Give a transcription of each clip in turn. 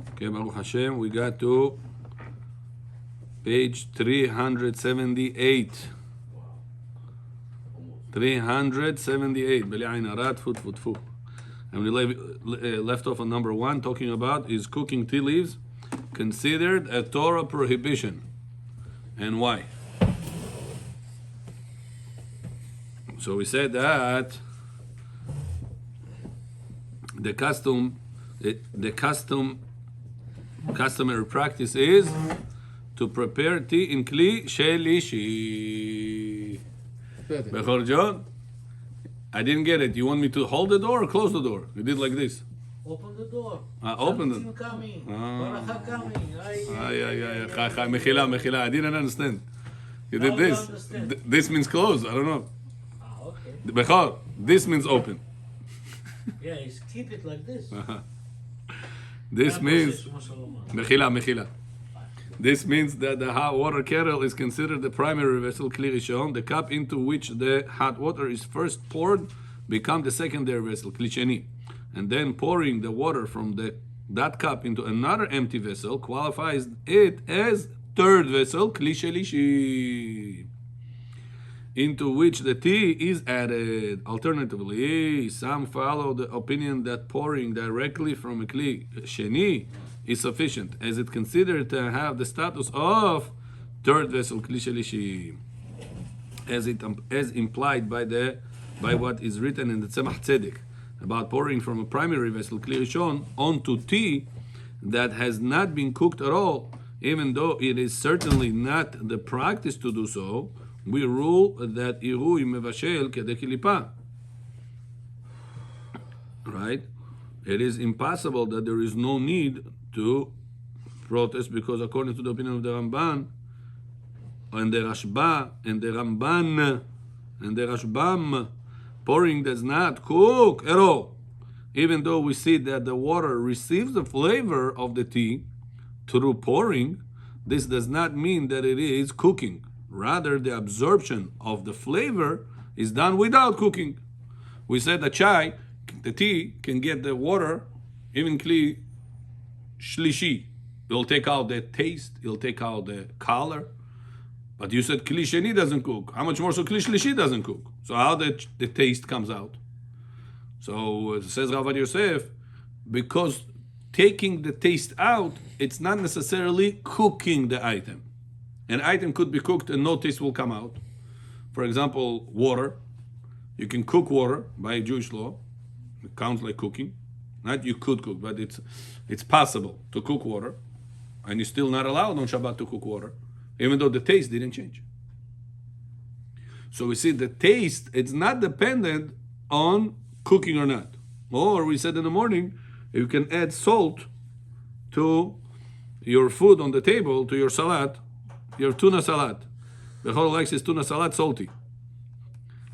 Okay, Baruch Hashem, we got to page 378. 378. Beli ayin arat, fut, fut, fut. And we left off on number 1, talking about is cooking tea leaves considered a Torah prohibition, and why? So we said that the customary practice is to prepare tea in kli shelishi. Bechor John, I didn't get it. You want me to hold the door or close the door? You did like this. Open the door. Open it. Coming. Baracha coming. Mechila. I didn't understand. You did Now this. you understand. This means close. I don't know. Okay. Bechor, this means open. Yeah, just keep it like this. This means Mechila. This means that the hot water kettle is considered the primary vessel, kli rishon. The cup into which the hot water is first poured become the secondary vessel, kli sheni. And then pouring the water from that cup into another empty vessel qualifies it as third vessel, kli shelishi, into which the tea is added. Alternatively, some follow the opinion that pouring directly from a kli sheni is sufficient, as it considered to have the status of third vessel, kli shelishi, as implied by what is written in the Tzemach Tzedek about pouring from a primary vessel, kli rishon, onto tea that has not been cooked at all. Even though it is certainly not the practice to do so, we rule that irui mevashel kedei kilipa. Right? It is impossible that there is no need to protest, because according to the opinion of the Ramban and the Rashba and the Ramban and the Rashbam, pouring does not cook at all. Even though we see that the water receives the flavor of the tea through pouring, this does not mean that it is cooking. Rather, the absorption of the flavor is done without cooking. We said that chai, the tea, can get the water, even kli shlishi. It'll take out the taste, it'll take out the color. But you said kli sheni doesn't cook. How much more so kli shlishi doesn't cook? So how the taste comes out? So says Rav Yosef, because taking the taste out, it's not necessarily cooking the item. An item could be cooked and no taste will come out. For example, water. You can cook water by Jewish law. It counts like cooking. Not you could cook, but it's possible to cook water. And you're still not allowed on Shabbat to cook water, even though the taste didn't change. So we see the taste, it's not dependent on cooking or not. Or we said in the morning, you can add salt to your food on the table, to your salad, your tuna salad. Bechor likes his tuna salad salty.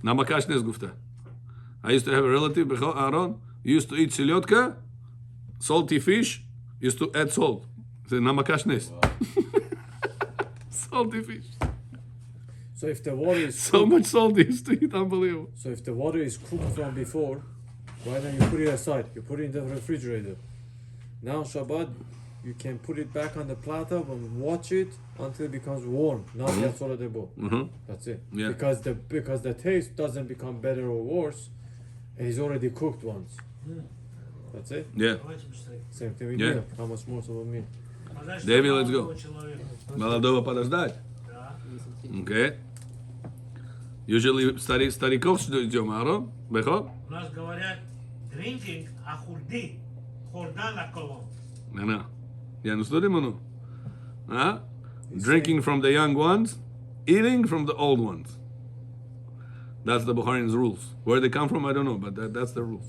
Namakashnes gufta. I used to have a relative, Bechor Aaron, used to eat silyotka, salty fish, used to add salt. Say namakashnes. Wow. Salty fish. So if the water is so cooked, much salt he used to eat, unbelievable. so if the water is cooked from before, why don't you put it aside? You put it in the refrigerator. Now Shabbat, you can put it back on the platter and watch it until it becomes warm. Not yet tolerable. That's it. Yeah. Because the taste doesn't become better or worse, and it's already cooked once. That's it. Yeah. Same thing with Yeah. milk. How much more so with milk? David, let's go. Молодого подождать. Okay. Usually старик ждем, Аарон. Бехор? У нас говорят drinking a хурди. Хурда на колон. No. You understood him or no? Huh? Drinking from the young ones, eating from the old ones. That's the Bukharians' rules. Where they come from, I don't know, but that's the rules.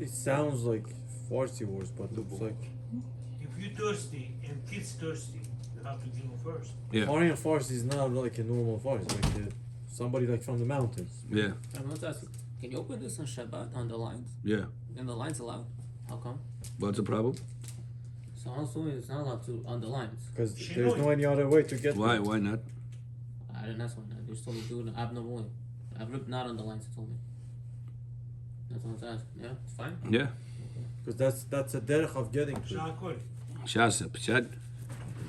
It sounds like Farsi words, but looks like If you're thirsty and kids thirsty, you have to give them first. Yeah. Aryan Farsi is not like a normal Farsi, like somebody like from the mountains. Yeah. I want to ask you, can you open this on Shabbat on the lines? Yeah. And the lines allowed? How come? What's the problem? So I'm assuming it's not allowed to on the lines. Because there's no any other way to get Why? there. Why not? I didn't ask one. They just told me to do it abnormally. I've ripped not on the lines. They told me. That's what I was asking. Yeah, it's fine. Yeah. Because that's a derech of getting to it. שהכל. Shasa, pshat.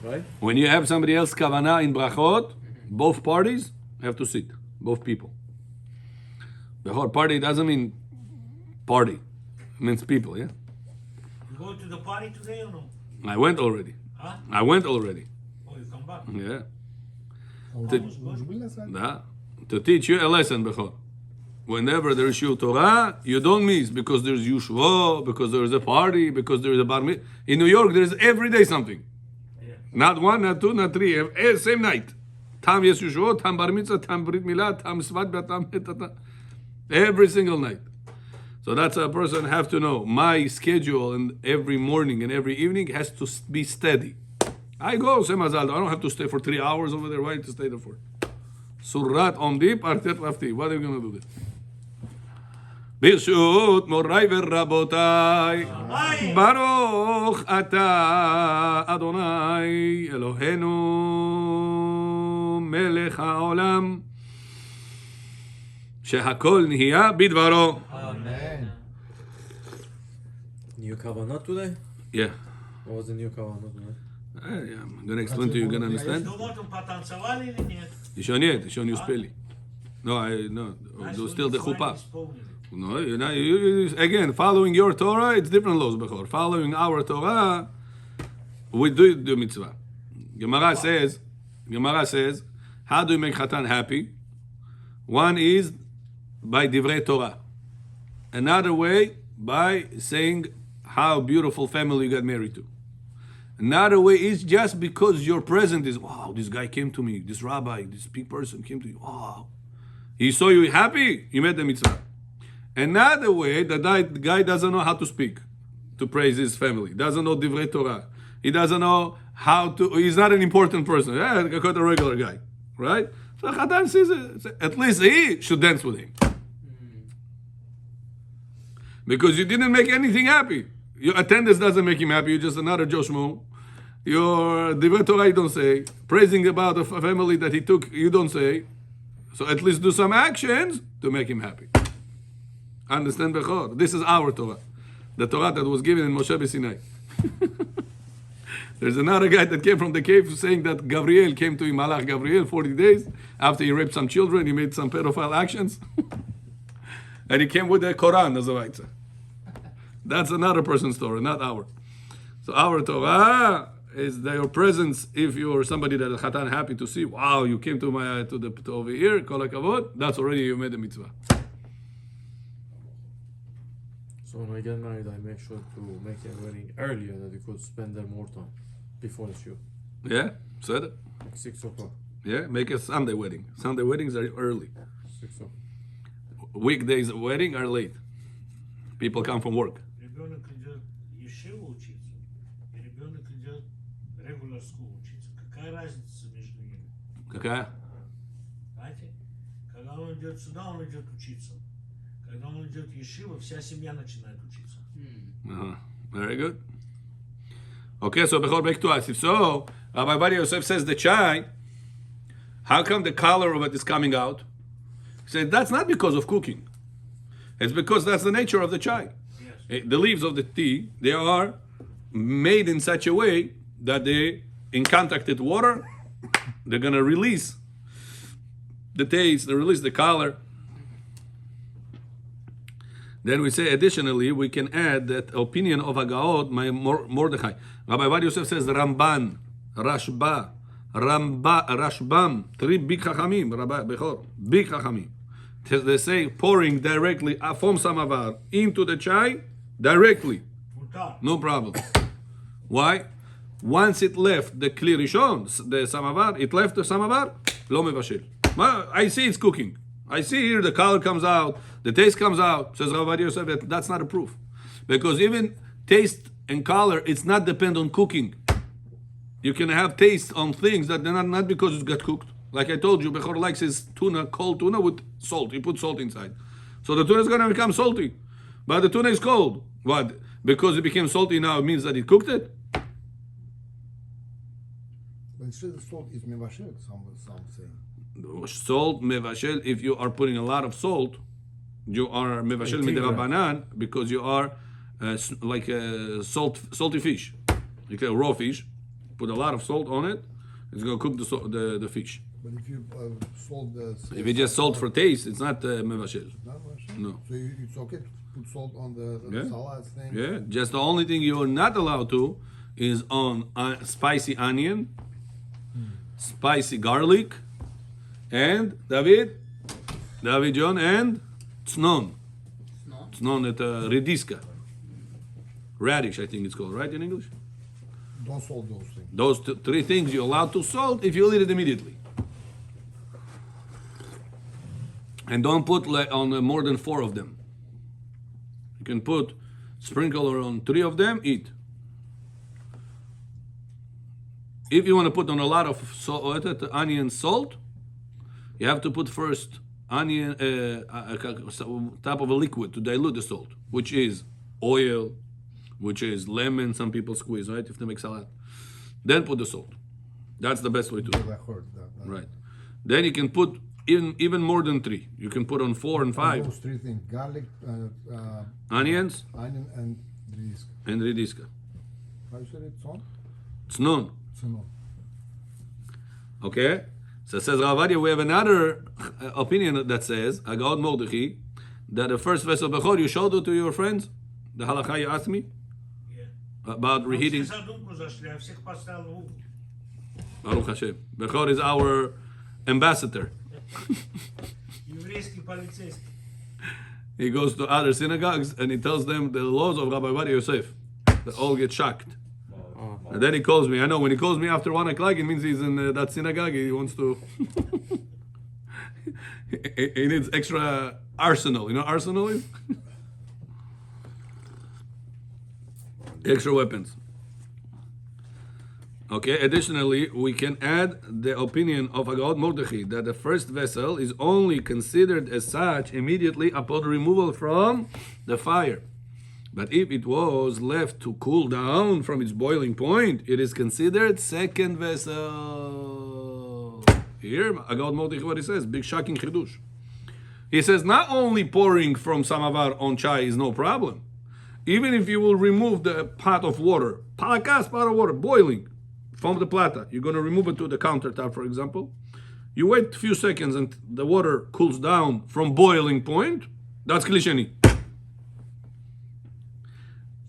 Right? When you have somebody else kavanah in brachot, both parties have to sit. Both people. The whole party doesn't mean party. It means people, yeah? You go to the party today or no? I went already. Huh? I went already. Oh, you come back. Yeah. Was good. Nah. To teach you a lesson, Bechor. Whenever there is Shiur Torah, you don't miss because there's Yushvo, because there is a party, because there is a bar mitzvah. In New York, there is every day something. Yeah. Not one, not two, not three. Same night. Tam yes Yushvo, tam bar mitzvah, tam brit milah, tam svat, tam every single night. So that's a person have to know. My schedule and every morning and every evening has to be steady. I go, say mazal. I don't have to stay for 3 hours over there. Why to stay there for? Surat omdi partet rafti. What are you going to do there? ברשות מוריי ורבותיי, ברוך אתה אדוני אלוהינו מלך העולם שהכל נהיה בדברו. Amen. New kavanah today? Yeah. What was the new kavanah today? Yeah, I'm going to explain to you, you're going to understand? Ну вот он потанцевали или нет? Еще нет, еще не успели. No, still the chuppah. No, again, following your Torah, it's different laws, Bechor. Following our Torah, we do the mitzvah. Gemara says, how do you make Chatan happy? One is by divrei Torah. Another way, by saying how beautiful family you got married to. Another way is just because your present is, wow, this guy came to me, this rabbi, this big person came to you, wow. He saw you happy, you made the mitzvah. Another way, the guy doesn't know how to speak, to praise his family. Doesn't know divrei Torah. He doesn't know how to, he's not an important person. Yeah, I got a regular guy, right? So Chatan says, at least he should dance with him. Because you didn't make anything happy. Your attendance doesn't make him happy, you're just another Joe Schmo. Your divrei Torah you don't say. Praising about a family that he took, you don't say. So at least do some actions to make him happy. Understand, Bechor? This is our Torah. The Torah that was given in Moshe B'Sinai. There's another guy that came from the cave saying that Gabriel came to him, Malach Gabriel, 40 days. After he raped some children, he made some pedophile actions. And he came with the Quran as a writer. That's another person's Torah, not our. So our Torah is your presence. If you're somebody that is Chatan happy to see, wow, you came to over here, Kol HaKavod, that's already you made a mitzvah. So when I get married, I make sure to make a wedding earlier that you could spend there more time before the shoot. Yeah, said it. Like 6 o'clock. Yeah, make a Sunday wedding. Sunday weddings are early. 6 o'clock. Weekdays wedding are late. People come from work. Ребенок идет ешиву учиться, и ребенок идет regular school учиться. Какая разница между ними? Какая? Знаете? Когда он идет сюда, он идет учиться. Когда он идет в ешиву, вся семья начинает учиться. Very good. Okay, so Bechor back to us. If so, Rabbi Bari Yosef says the chai, how come the color of it is coming out? He said that's not because of cooking. It's because that's the nature of the chai. Yes. The leaves of the tea, they are made in such a way that they, in contact with water, they're going to release the taste, they release the color. Then we say, additionally, we can add that opinion of Hagaot, my Mordechai. Rabbi Bar Yosef says Ramban, Rashba, Rashbam, 3 big Chachamim, Rabbi Bechor, big Chachamim. They say pouring directly from Samavar into the chai, directly. No problem. Why? Once it left the Kli Rishon, the Samavar, it left the Samavar, Lo Mevashel. I see it's cooking. I see here the color comes out, the taste comes out. Says Rabbi Yosef, that's not a proof. Because even taste and color, it's not depend on cooking. You can have taste on things that they're not because it got cooked. Like I told you, Bechor likes his tuna, cold tuna with salt. He puts salt inside. So the tuna is going to become salty. But the tuna is cold. What? Because it became salty now, it means that he cooked it? But salt is mevashel, some saying. Salt, mevashel, if you are putting a lot of salt, you are mevashel midirabanan because you are like salty fish. Okay, raw fish. Put a lot of salt on it. It's gonna cook the fish. But if you salt the... If it's just salt for taste, it's not mevashel. No. So it's okay to put salt on the Yeah. salads thing? Yeah, just the only thing you're not allowed to is on spicy onion, spicy garlic, and David John, and tznon. Tznon at rediska. Radish, I think it's called, right, in English? Don't salt those things. Those three things you're allowed to salt if you eat it immediately. And don't put on more than 4 of them. You can put sprinkle on 3 of them, eat. If you want to put on a lot of onion salt, you have to put first onion type of a liquid to dilute the salt, which is oil, which is lemon. Some people squeeze, right, if they make salad. Then put the salt. That's the best way to do it. I heard that. Right. Then you can put even more than 3. You can put on 4 and 5. Those 3 things: garlic, Onions onion, and risk. and rediska. How you said it? Son? Tznon. Son. Okay? So it says Rav Avadia, we have another opinion that says, Agad Mordechai, that the first vessel Bechor, you showed it to your friends? The halakha you asked me? Yeah. About reheating? Все задумку зашли, а всех поставил в угол. Baruch Hashem. Bechor is our ambassador. Еврейский полицейский. He goes to other synagogues and he tells them the laws of Rabbi Avadia Yosef. They all get shocked. And then he calls me. I know when he calls me after 1 o'clock, it means he's in that synagogue. He wants to. He needs extra arsenal. You know what arsenal is? Extra weapons. Okay, additionally, we can add the opinion of Agad Mordechai that the first vessel is only considered as such immediately upon removal from the fire. But if it was left to cool down from its boiling point, it is considered second vessel. Here, Agad Mordechai, what he says, big shocking chidush. He says not only pouring from samavar on chai is no problem. Even if you will remove the pot of water, palakas, pot of water, boiling, from the plata, you're going to remove it to the countertop, for example. You wait a few seconds and the water cools down from boiling point. That's kli sheni.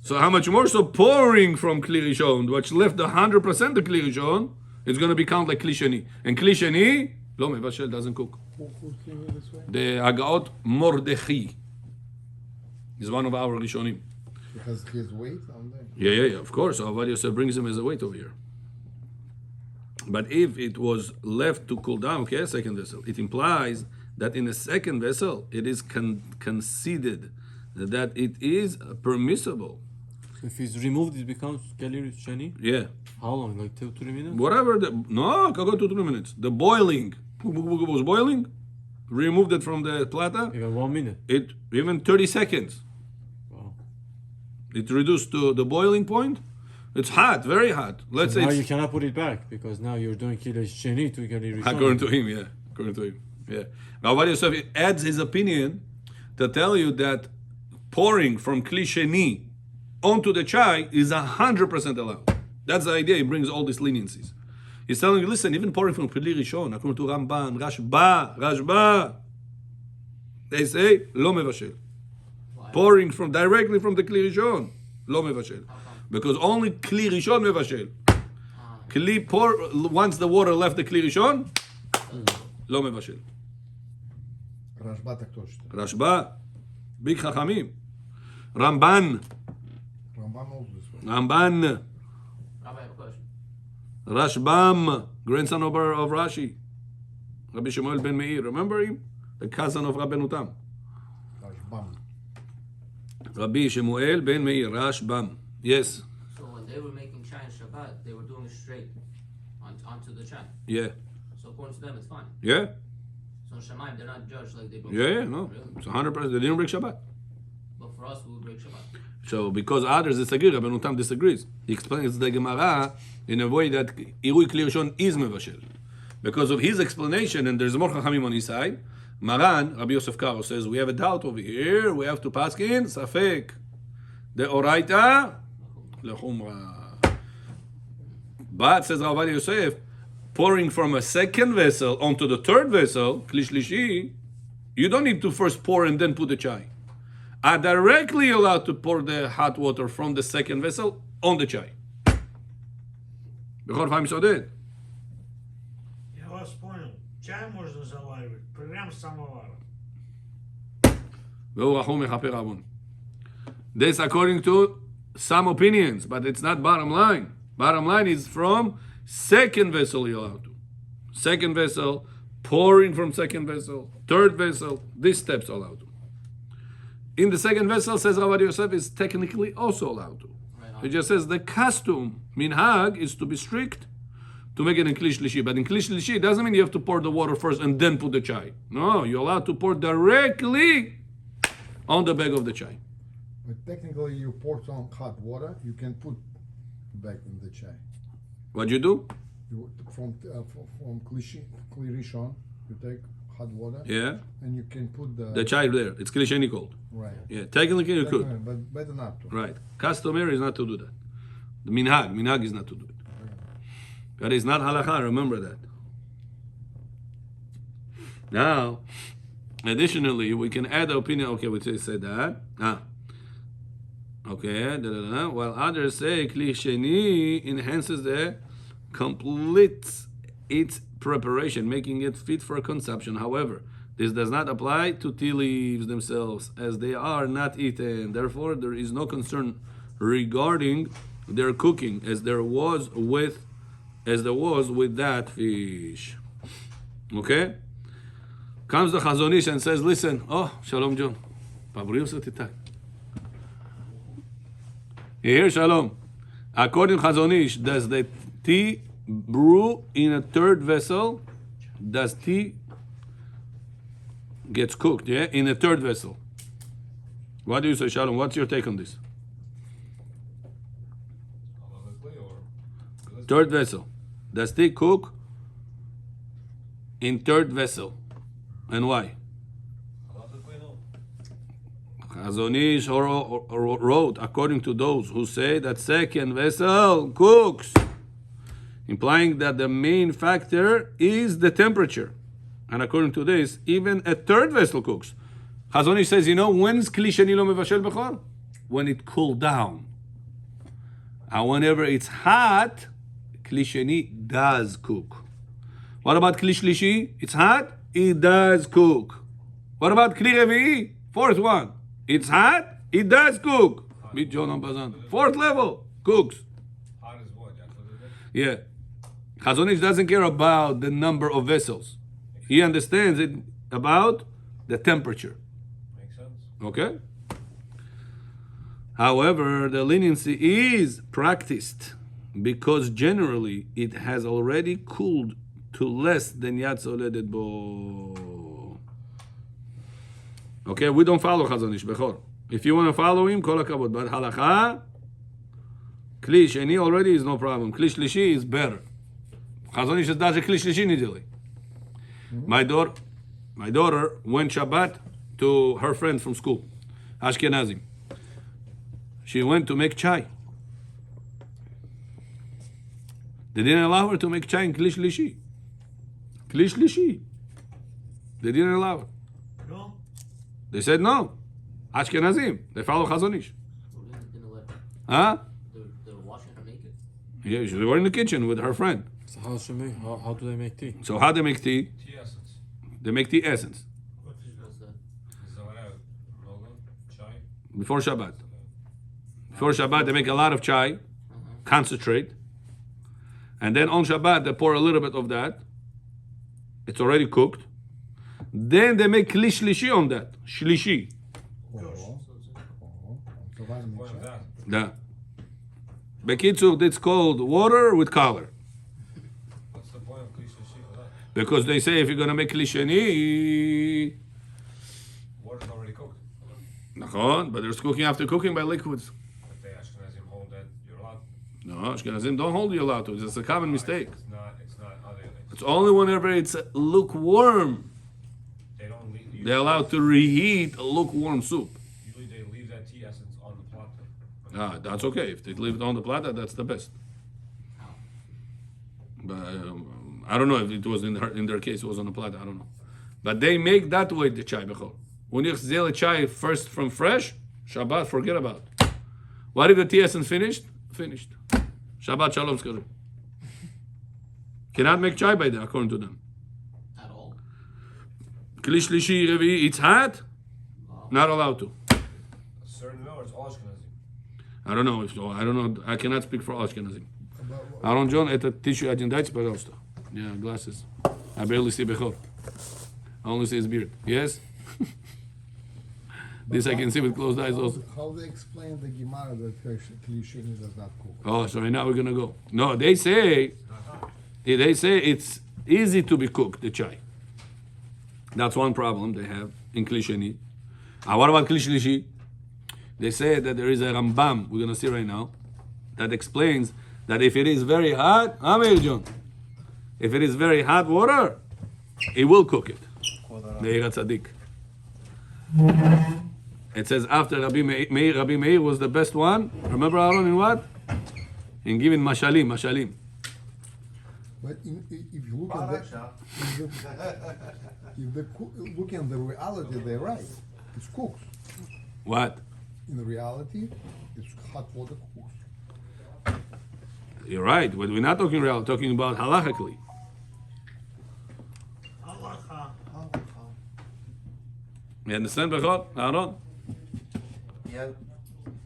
So how much more so pouring from kli rishon, which left 100% the kli rishon, it's going to be counted like kli sheni. And kli sheni, lo mevashel, doesn't cook. The Agaot Mordechai is one of our rishonim. Because his weight on there. Yeah, of course. Avadia Yosef brings him as a weight over here. But if it was left to cool down, okay, second vessel, it implies that in a second vessel, it is conceded that it is permissible. So if it's removed, it becomes Galir Shani? Yeah. How long? Like 2-3 minutes? Whatever. No, can go to 3 minutes. The boiling was boiling. Removed it from the plata. Even 1 minute. It even 30 seconds. Wow. It reduced to the boiling point. It's hot, very hot. Let's So say now it's, you cannot put it back because now you're doing Galir Shani to Galir Shani. according to him, yeah. According to him, yeah. Now, Avadia Yosef adds his opinion to tell you that pouring from kli sheni onto the chai is 100% allowed. That's the idea. He brings all these leniencies. He's telling you, listen, even pouring from kli rishon, according to Ramban, Rashba, they say lo mevashel. Pouring from directly from the kli rishon, lo mevashel. Because only kli rishon mevashel. Kli pour once the water left the kli rishon, lo mevashel. Rashba так точно. Rashba, big chachamim. Ramban, Ramban knows this one. Ramban, Rabbi, I have a question. Rashbam, grandson of Rashi. Rabbi Shemuel ben Meir, remember him? The cousin of Rabbeinu Tam. Rashbam. Rabbi Shemuel ben Meir, Rashbam. Yes, So when they were making chai and Shabbat, they were doing it straight onto the chai. yeah. So according to them, it's fine. Yeah? So in Shemaim, they're not judged like they broke Yeah, Shabbat. no. Really? It's 100%. They didn't break Shabbat. But for us, we would break Shabbat. So because others disagree, Rabbeinu Tam disagrees. He explains the Gemara in a way that Irui Kli Rishon is mevashel. Because of his explanation, and there's more chachamim on his side, Maran, Rabbi Yosef Karo says, we have a doubt over here, we have to pass in, Safek. The Oraita, Lechumra. But, says Rav Ovadia Yosef, pouring from a second vessel onto the third vessel, kli shlishi, you don't need to first pour and then put the chai. Are directly allowed to pour the hot water from the second vessel on the chai. בכל פעם שודד. Я вас понял. Чай можно заваривать прямо с самовара. והוא רחום מכפר עוון. This according to some opinions, but it's not bottom line. Bottom line is from second vessel you're allowed to. Second vessel, pouring from second vessel, third vessel, these steps are allowed to. In the second vessel, says Rav Ovadia Yosef, is technically also allowed to. It just says the custom, minhag, is to be strict to make it in kli shlishi. But in kli shlishi, it doesn't mean you have to pour the water first and then put the chai. No, you're allowed to pour directly on the bag of the chai. But technically, you pour some hot water, you can put back in the chai. What you do? You, from Kli Rishon, you take hot water, Yeah, and you can put the chai there. It's kli sheni cold. right. Yeah, technically you could. But better not to. Right. Customary is not to do that. The minhag is not to do it. That is not halakha, remember that. Now, additionally, we can add the opinion, okay, we say that. Okay, while others say kli sheni enhances the complete its preparation, making it fit for consumption. However, this does not apply to tea leaves themselves, as they are not eaten. Therefore, there is no concern regarding their cooking, as there was with that fish. Okay? Comes the Chazon Ish and says, listen, oh, Shalom John. Here, Shalom. According to Chazon Ish, does the tea brew in a third vessel? Does tea gets cooked, yeah, in a third vessel? What do you say, Shalom? What's your take on this? Third vessel. Does tea cook in third vessel? And why? Chazon Ish wrote, according to those who say that second vessel cooks, implying that the main factor is the temperature. And according to this, even a third vessel cooks. Chazon Ish says, when's kli sheni lo mevashel bechor? When it cooled down. And whenever it's hot, kli sheni does cook. What about kli shlishi? It's hot, it does cook. What about kli revi'i? Fourth one. It's hot, it does cook. Meet John Ambazan. Fourth level, cooks. Hot as what? Yeah. Chazon Ish doesn't care about the number of vessels. He understands it about the temperature. Makes sense. Okay? However, the leniency is practiced because generally it has already cooled to less than Yad Soledet Bo. Okay, we don't follow Chazon Ish Bechor. If you want to follow him, kol hakavod. But halakha, kli sheni already is no problem. Kli shlishi is better. Chazon Ish is даже kli shlishi не делай. My daughter went Shabbat to her friend from school, Ashkenazim. She went to make chai. They didn't allow her to make chai in kli shlishi. Kli shlishi. They didn't allow her. No? They said no. Ashkenazim. They follow Chazon Ish. Didn't let her. Huh? They're washing her naked. Yeah, they were in the kitchen with her friend. So how do they make tea? So how they make tea? Tea essence. They make tea essence What is that? What's that? Zavara, Logan, chai. before Shabbat. Before Shabbat, they make a lot of chai, concentrate, and then on Shabbat they pour a little bit of that. It's already cooked. Then they make kli shlishi on that. Shlishi. So why not What is chai? that? Yeah. Bekitzur, it's called water with color. What's the point of Kli Shlishi for that? Because they say if you're going to make kli sheni, Water's already cooked. nachon, but there's cooking after cooking by liquids. If they Ashkenazim hold that, you're allowed. No, Ashkenazim don't hold you allowed to. It's a common mistake. It's not other things. It's only whenever it's lukewarm They don't leave. they're allowed to reheat a lukewarm soup. Usually they leave that tea essence on the plata. That's okay. If they leave it on the plata, that's the best. But, I don't know if it was in their case, it was on a platter, I don't know. But they make that way the chai bechor. When you zele chai first from fresh, Shabbat, forget about. What if the tea isn't finished? Finished. Shabbat shalom skuru. Cannot make chai by them, according to them. At all. Kli shlishi revi, it's hot. Not allowed to. Certain hours, all Ashkenazim. I don't know if so. I don't know. I cannot speak for all Ashkenazim. About- Aaron John, это tissue один дайте, пожалуйста. Yeah, glasses. I barely see bechor. I only see his beard. Yes? This I can see with closed eyes also. How they explain the Gemara that Klishini does not cook? Oh, so right now we're gonna go. No, they say it's easy to be cooked, the chai. That's one problem they have in Klisheni. What about Klishlishi? They say that there is a Rambam, we're gonna see right now, that explains that if it is very hot, Amir John, if it is very hot water, it will cook it. Meir Tzaddik. It says after Rabbi Meir was the best one. Remember Aaron in what? In giving mashalim. But if you look at look at the reality, they're right. It's cooked. What? In the reality, it's hot water cooked. You're right, but we're not talking real, talking about halachically. Halacha. You understand, Bechor? Aaron? Я,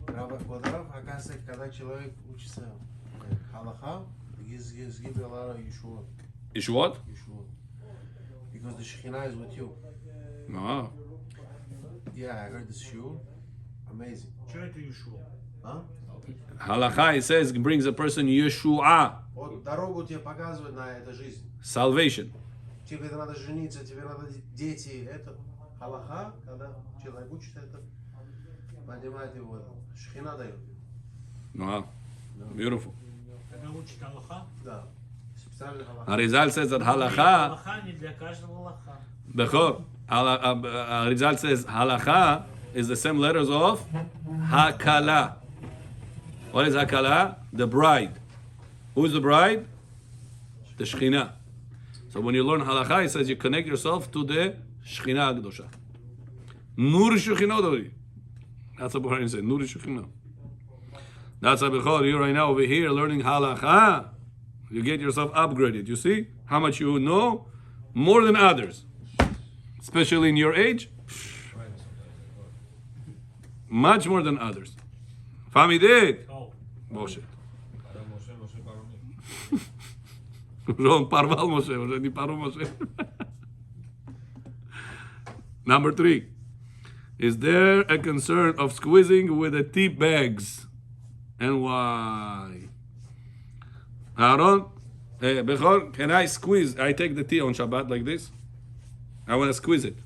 Квадров, оказывается, когда человек учится халаха, he's given a lot of yeshua. Is what? Because the Shekhinah is with you. No. Yeah, I heard this shiur. Amazing. Что это Иешуа? А? Halacha, it says, brings a person Yeshua, Вот дорогу тебе показывает на эту жизнь. salvation. Тебе надо жениться, тебе надо дети. Это халаха, когда человек учит это, понимает его. Шхина дает. Wow. Beautiful. Когда учит Аллаха? Да. Специальный халаха. Arizal says that halacha, Аллаха не для каждого Аллаха. Bechor, Arizal says halacha is the same letters of hakala. What is hakala? The bride. Who is the bride? The Shekhinah. So when you learn halacha, it says you connect yourself to the Shekhinah Akdosha. Nur Shekhinah Dori. That's what Bahrain says. Nur Shekhinah. That's a Bechor. You right now over here learning halacha. You get yourself upgraded. You see how much you know more than others, especially in your age. Much more than others. Fami did. Oh. Moshe. Moshe Baruch. Ron Parval Moshe, ni Paru Moshe. Number 3. Is there a concern of squeezing with the tea bags? And why? Aaron, Bechor, can I squeeze? I take the tea on Shabbat like this. I want to squeeze it.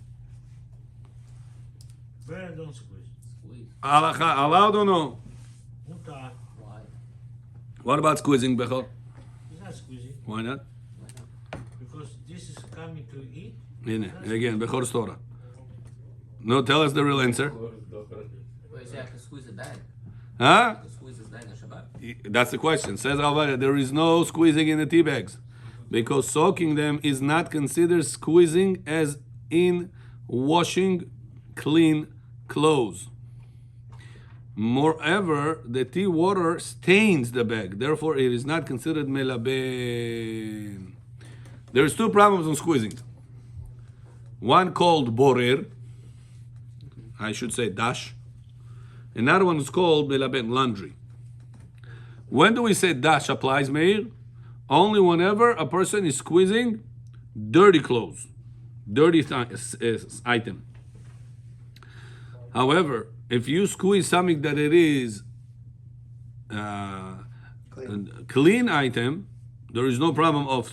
Where don't squeeze. Squeeze. Halacha, allowed or no? Mutar. Why? What about squeezing, Bechor? It's not squeezing. Why not? Why not? Because this is coming to eat. Again, Bechor's Torah. No, tell us the real answer. Wait, say I can squeeze a bag. Huh? I can squeeze this bag on Shabbat. That's the question. Says Alvara, there is no squeezing in the tea bags because soaking them is not considered squeezing as in washing clean clothes. Moreover, the tea water stains the bag. Therefore, it is not considered melaben. There's 2 problems on squeezing. One called borer. I should say dash. Another one is called melaben, laundry. When do we say dash applies, Meir? Only whenever a person is squeezing dirty clothes, dirty item. However, if you squeeze something that it is clean item, there is no problem of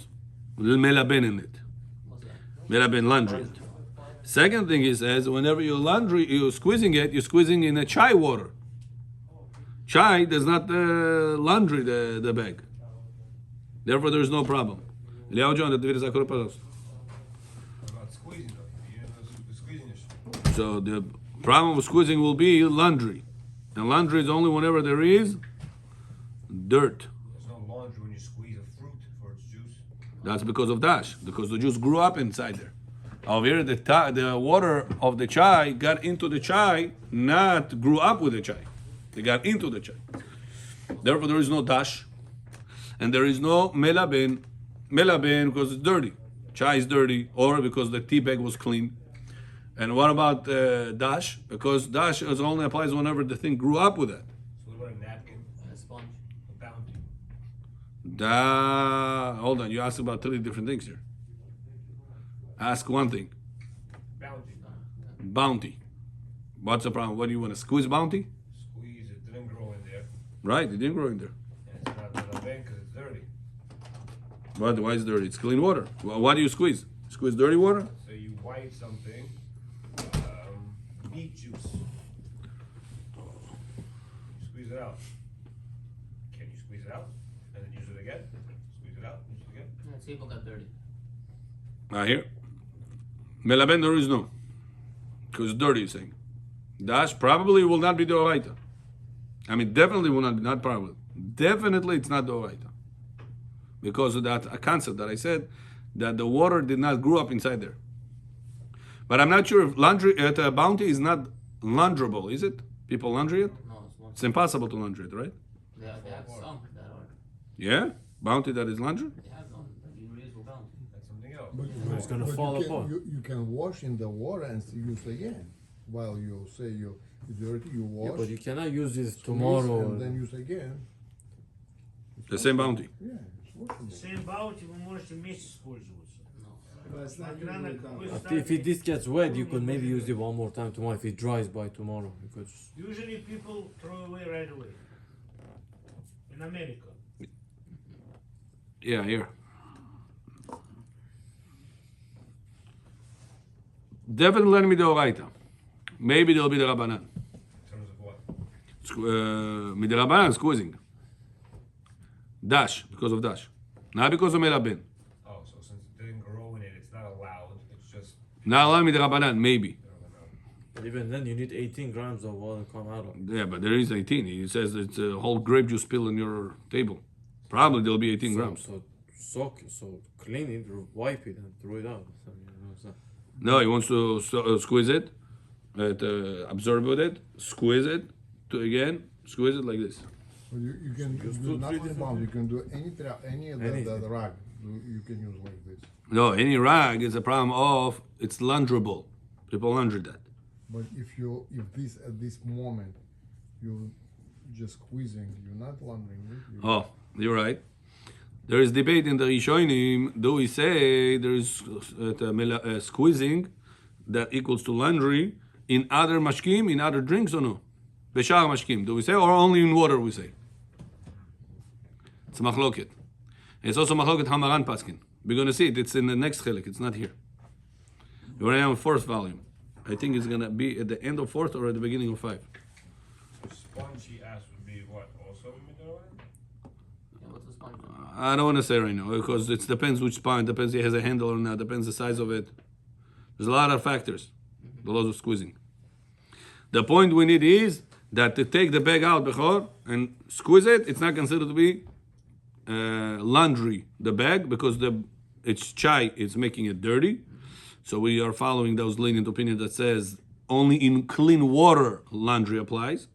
melaben in it. What's that? Melaben, laundry. Second thing he says, whenever you're squeezing it, you're squeezing in a chai water. Chai does not laundry the bag. Therefore, there is no problem. Liao John, the dvir zakor pожалуйста. About squeezing though. You know, squeezing is. So the problem with squeezing will be laundry. And laundry is only whenever there is dirt. There's no laundry sponge when you squeeze a fruit for its juice? That's because of dash, because the juice grew up inside there. Over here, the water of the chai got into the chai, not grew up with the chai. They got into the chai. Therefore, there is no dash, and there is no melaben. Melaben because it's dirty. Chai is dirty, or because the tea bag was clean. And what about dash? Because dash only applies whenever the thing grew up with it. So what about a napkin? A sponge. A bounty? Hold on, you asked about 3 different things here. Ask one thing. Bounty. Bounty. What's the problem? What do you want to squeeze bounty? Squeeze, it didn't grow in there. Right, it didn't grow in there. And it's not melaben because it's dirty. But why is it dirty? It's clean water. Well, why do you squeeze? Squeeze dirty water? So you wipe something, beet juice. You squeeze it out. Can you squeeze it out and then use it again? Squeeze it out, use it again. Yeah, table got dirty. Here. Melaben there is no. Because it's dirty, you're saying. Dash probably will not be the oraita. I mean, definitely will not be, not probably. Definitely it's not the oraita. Because of that concept that I said, that the water did not grow up inside there. But I'm not sure if bounty is not launderable, is it? People laundry it? No, it's one. It's impossible to laundry it, right? They have some that are. Yeah? Bounty that is laundry? They have some that you reusable bounty. That's something else. But, It's gonna but fall you can, apart. You can wash in the water and use again. While you say you dirty, you Yeah, wash. but you cannot use this squeeze, tomorrow. and then use again. The same bounty. Yeah, it's washable. Same bounty вы можете вместе использоваться. Смотря на какой If стадии. this gets wet, you could maybe use it one more time tomorrow if it dries by tomorrow. Because Usually people throw away right away. In America. Yeah, here. Definitely let me the oraita. Maybe there'll be the Rabbanan. In terms of what? Midrabanan squeezing. Dash, because of dash. Not because of melaben. Oh, so since it didn't grow in it, it's not allowed. It's just. Not allowed midrabanan, maybe. but even then, you need 18 grams of water to come out of. Yeah, but there is 18. He says it's a whole grape juice spill on your table. Probably there'll be 18 grams. So soak it, so clean it, wipe it, and throw it out. So, you know, so- No, he wants to squeeze it, absorb with it, squeeze it, again, squeeze it like this. But you can Just do do not 3 only different bound, you can do any of the Anything. rag. You can use like this. No, any rag is a problem of it's launderable. People launder that. But if this at this moment you just squeezing, you're not laundering it. Oh, you're right. There is debate in the Rishonim. Do we say there is squeezing that equals to laundry in other mashkim, in other drinks or no? Beshar mashkim, do we say, or only in water we say? It's machloket. It's also machloket Hamaran Paskin. We're going to see it. It's in the next chelik. It's not here. We're right now in 4th volume. I think it's going to be at the end of 4th or at the beginning of 5. Spongy ass would be what? Also mineral? Yeah, what's the sponge? I don't want to say right now because it depends which spine, depends if it has a handle or not, depends the size of it. There's a lot of factors, the laws of squeezing. The point we need is that to take the bag out before and squeeze it, it's not considered to be laundry, the bag, because it's chai, it's making it dirty. So we are following those lenient opinion that says only in clean water laundry applies.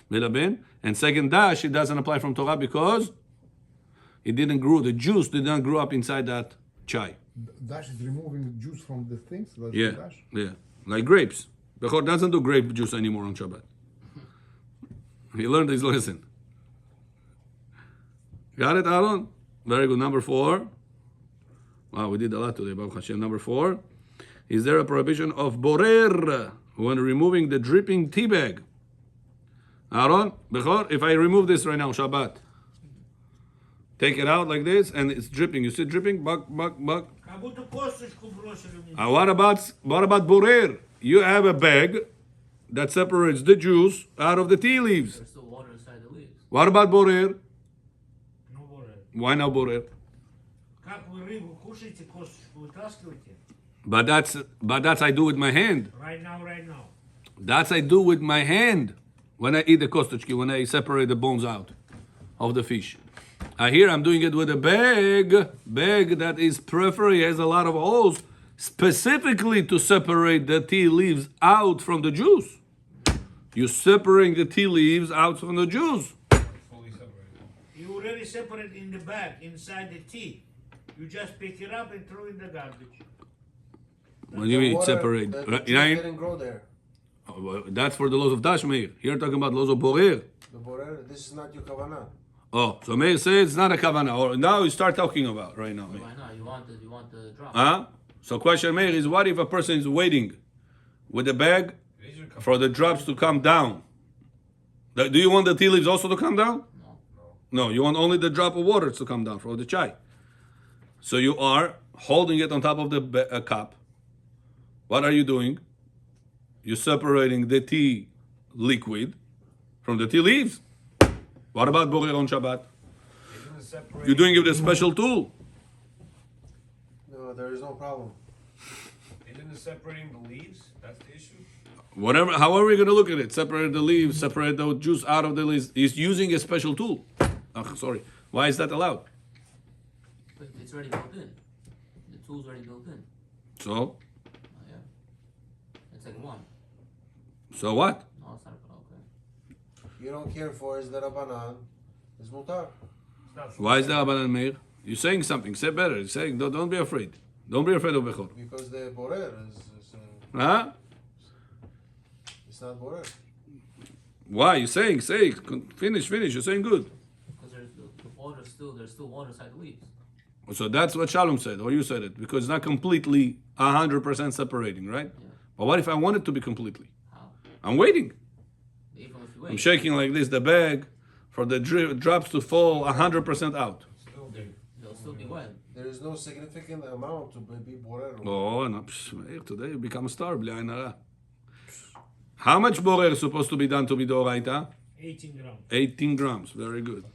Melaben. And second dash, it doesn't apply from Torah because it didn't grow, the juice did not grow up inside that chai. Dash is removing juice from the things. That's Yeah, the dash. yeah. Like grapes. Bechor doesn't do grape juice anymore on Shabbat. He learned his lesson. Got it, Aaron? Very good. Number 4. Wow, we did a lot today, Baruch Hashem. Number 4. Is there a prohibition of borer when removing the dripping tea bag? Aaron, Bechor, if I remove this right now, Shabbat, take it out like this, and it's dripping. You see it dripping? Buck. Как будто косточку бросили мне. What about borer? You have a bag that separates the juice out of the tea leaves. There's still water inside the leaves. What about borer? Ну, Боре. Why not borer? Как вы рыбу кушаете, косточку вытаскиваете? But that's I do with my hand. Right now. That's I do with my hand when I eat the kostochki, when I separate the bones out of the fish. Here I'm doing it with a bag that is periphery, has a lot of holes, specifically to separate the tea leaves out from the juice. You're separating the tea leaves out from the juice. Fully separated. You already separate in the bag, inside the tea. You just pick it up and throw in the garbage. What do you mean Water, separate? the Right, juice didn't grow there. Oh, well, that's for the laws of Dash, Meir. Here talking about laws of Borer. The borer, this is not your kavanah. Oh, so Meir says it's not a kavana. Or now you start talking about right now, Meir. Why not? You want the drop. Huh? So question, Meir, is what if a person is waiting with the bag These are for the drops to come down? Do you want the tea leaves also to come down? No, you want only the drop of water to come down for the chai. So you are holding it on top of the cup. What are you doing? You're separating the tea liquid from the tea leaves. What about Borer on Shabbat? Isn't it separated? You're doing it with a special tool. No, there is no problem. Isn't it separating the leaves? That's the issue. Whatever, however you're going to look at it, separate the leaves, separate the juice out of the leaves. He's using a special tool. Oh, sorry. Why is that allowed? But it's already built in. The tool's already built in. So, Oh, yeah. It's like one. so what? No, it's not. Okay. You don't care for is the rabbanan, is mutar. It's not Why is that Rabbanan Meir? You're saying something. Say better. You're saying, don't be afraid. Don't be afraid of Bechor. Because the borer is Huh? it's not borer. Why? You're saying, say. Finish. You're saying good. Because there's still water inside the leaves. So that's what Shalom said, or you said it, because it's not completely 100% separating, right? Yeah. But what if I want it to be completely? How? I'm waiting. Even if you I'm wait. shaking like this, the bag, for the drops to fall 100% out. still there. They'll still be wet. There is no significant amount to be borer. Oh, no, today you become a star, bli ayin hara. How much borer is supposed to be done to be doraita? 18 grams. 18 grams, very good.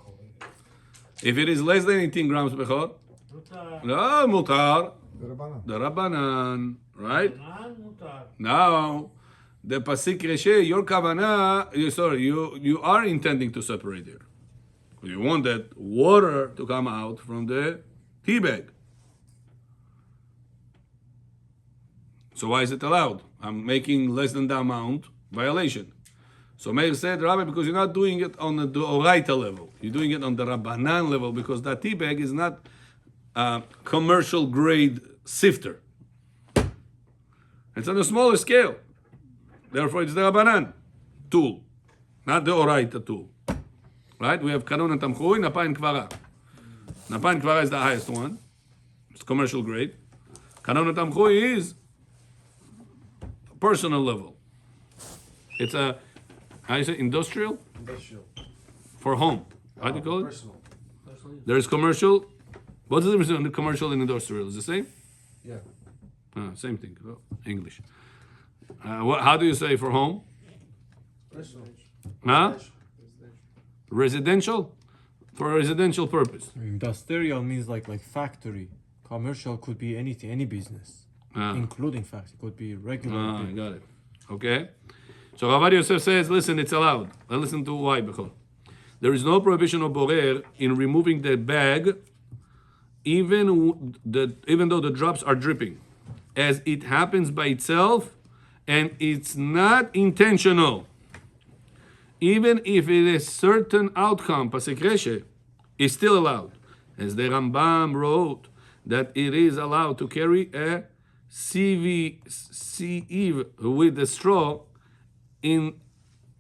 If it is less than 18 grams, Bechor, Mutar. no, mutar, The Rabbanan. the Rabbanan, right? Mutar. Now, the pasik reshe, your kavana, you are intending to separate here. You want that water to come out from the tea bag. So why is it allowed? I'm making less than the amount, violation. So Meir said, Rabbi, because you're not doing it on the Oraita level. You're doing it on the Rabbanan level because that tea bag is not a commercial grade sifter. It's on a smaller scale. Therefore, it's the Rabbanan tool, not the Oraita tool. Right? We have Kanon and Tamchui, Napa and Kvara. Napa and Kvara is the highest one. It's commercial grade. Kanon and Tamchui is personal level. It's a, how do you say, industrial? Industrial. For home. How do you call it? Personal. There is commercial. What's the difference between commercial and industrial? Is it the same? Yeah. Same thing. Oh, English. How do you say for home? Personal. Huh? Residential? For a residential purpose. Industrial means like factory. Commercial could be anything, any business, including factory. Could be regular. I got it. Okay. So Ravad Yosef says, listen, it's allowed. And listen to why, Bechor. There is no prohibition of borer in removing the bag, even though the drops are dripping, as it happens by itself, and it's not intentional. Even if it is certain outcome, pasek reshe, is still allowed. As the Rambam wrote, that it is allowed to carry a sieve with the straw in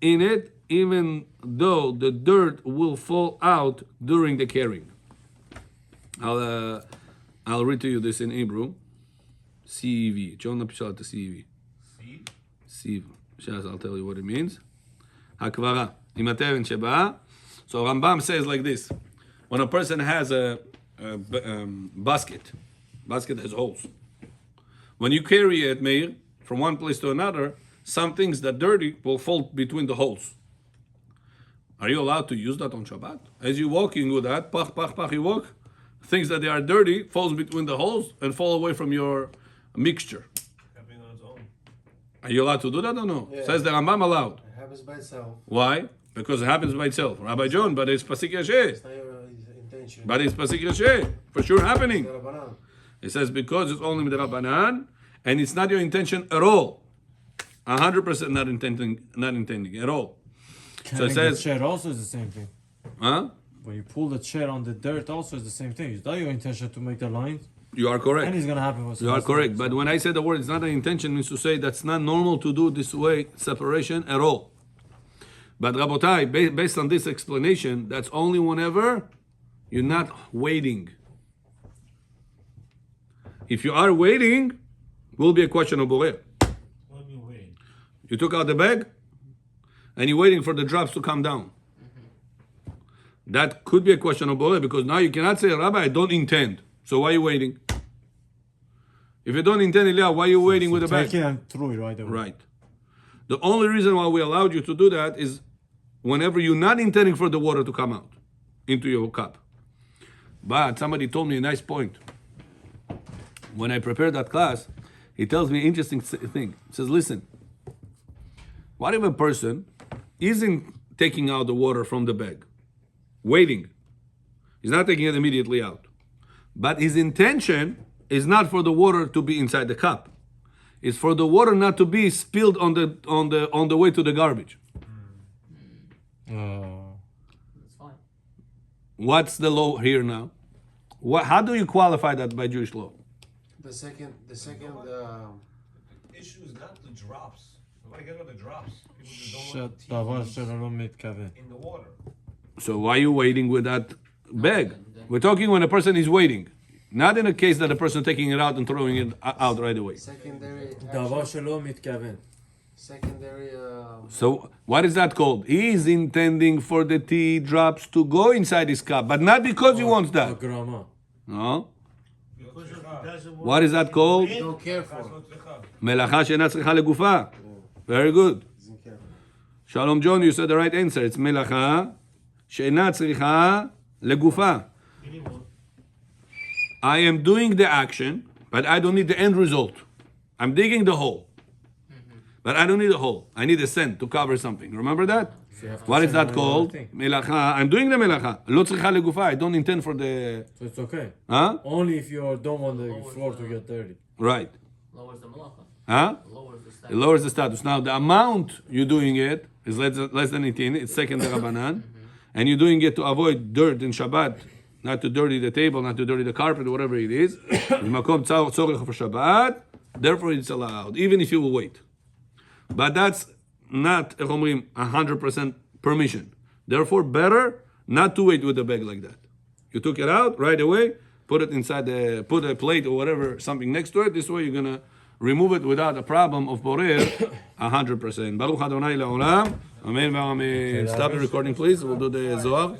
it, even though the dirt will fall out during the carrying. I'll read to you this in Hebrew. Sieve. John napisal to sieve. Sieve. I'll tell you what it means. Hakvara. Imaterin sheba. So Rambam says like this: when a person has a basket has holes. When you carry it, Meir, from one place to another, some things that dirty will fall between the holes. Are you allowed to use that on Shabbat? As you're walking with that, pach, pach, pach, you walk, things that they are dirty falls between the holes and fall away from your mixture. Happening on its own. Are you allowed to do that or no? Yeah. Says the Rambam allowed. It happens by itself. Why? Because it happens by itself. Rabbi John, but it's pasik yasheh. It's not your intention. But it's pasik Rashi, for sure happening. Rabbanan. It says because it's only midrabanan, and it's not your intention at all. 100% not intending at all. So it Carrying says, the chair also is the same thing. huh? When you pull the chair on the dirt, also is the same thing. It's not your intention to make the lines, You are correct. and it's gonna happen. You are correct. But when I say the word it's not an intention, means to say that's not normal to do this way separation at all. But Rabotai, based on this explanation, that's only whenever you're not waiting. If you are waiting, will be a question of borer. What are you waiting? You took out the bag, and you're waiting for the drops to come down. That could be a question of borer, because now you cannot say, Rabbi, I don't intend. So why are you waiting? If you don't intend, Eliah, why are you waiting with the bag? Take it and throw it right away. Right. The only reason why we allowed you to do that is whenever you're not intending for the water to come out into your cup. But somebody told me a nice point. When I prepared that class, he tells me an interesting thing. He says, listen, what if a person isn't taking out the water from the bag, waiting? He's not taking it immediately out. But his intention is not for the water to be inside the cup. It's for the water not to be spilled on the way to the garbage. It's fine. What's the law here now? How do you qualify that by Jewish law? The second, The issue is not the drops. Nobody cares about the drops. People just don't want דבר TVs שלא לא מתכוון. in the water. So why are you waiting with that bag? We're talking when a person is waiting. Not in a case that a person taking it out and throwing it out right away. secondary דבר action, שלא מתכוון. secondary So what is that called? He is intending for the tea drops to go inside his cup, but not because he wants that. הגרמה. No? Because if he doesn't want What is that called? it, don't care That's for. not tzricha. מלאכה שאינה צריכה לגופה. Very good. Doesn't care. Shalom John, you said the right answer. It's מלאכה שאינה צריכה לגופה. anymore. I am doing the action, but I don't need the end result. I'm digging the hole. But I don't need a hole. I need a sand to cover something. Remember that? What is that called? מלאכה. I'm doing the מלאכה. לא צריכה לגופה. I don't intend for the... So it's okay. Huh? Only if you don't want the floor to get dirty. Right. Lowers the malacha. Huh? Lowers the It status. lowers the status. Now, the amount you're doing it is less than 18. It's second Rabbanan. And you're doing it to avoid dirt in Shabbat. Not to dirty the table, not to dirty the carpet, whatever it is. Makom tzorech for Shabbat. Therefore, it's allowed, even if you will wait. But that's not, 100% permission. Therefore, better not to wait with the bag like that. You took it out right away, put it inside put a plate or whatever, something next to it. This way you're gonna remove it without a problem of borer, 100%. Baruch Adonai Le'olam. Amen. Stop the recording, please. We'll do the Zohar.